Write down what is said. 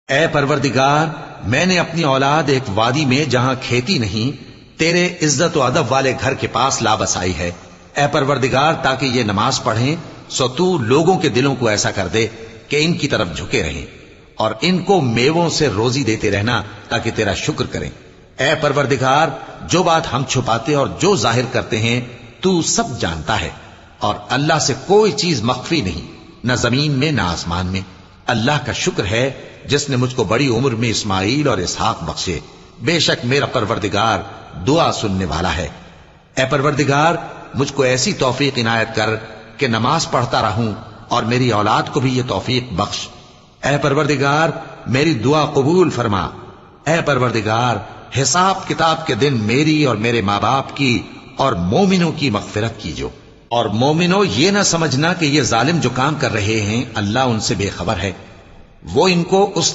اے پروردگار، میں نے اپنی اولاد ایک وادی میں جہاں کھیتی نہیں تیرے عزت و ادب والے گھر کے پاس لا بسائی ہے۔ اے پروردگار، تاکہ یہ نماز پڑھیں سو تو لوگوں کے دلوں کو ایسا کر دے کہ ان کی طرف جھکے رہیں، اور ان کو میووں سے روزی دیتے رہنا تاکہ تیرا شکر کریں۔ اے پروردگار، جو بات ہم چھپاتے اور جو ظاہر کرتے ہیں تو سب جانتا ہے، اور اللہ سے کوئی چیز مخفی نہیں، نہ زمین میں نہ آسمان میں۔ اللہ کا شکر ہے جس نے مجھ کو بڑی عمر میں اسماعیل اور اسحاق بخشے، بے شک میرا پروردگار دعا سننے والا ہے۔ اے پروردگار، مجھ کو ایسی توفیق عنایت کر کہ نماز پڑھتا رہوں، اور میری اولاد کو بھی یہ توفیق بخش۔ اے پروردگار، میری دعا قبول فرما۔ اے پروردگار، حساب کتاب کے دن میری اور میرے ماں باپ کی اور مومنوں کی مغفرت کیجو، اور مومنوں یہ نہ سمجھنا کہ یہ ظالم جو کام کر رہے ہیں اللہ ان سے بے خبر ہے، وہ ان کو اس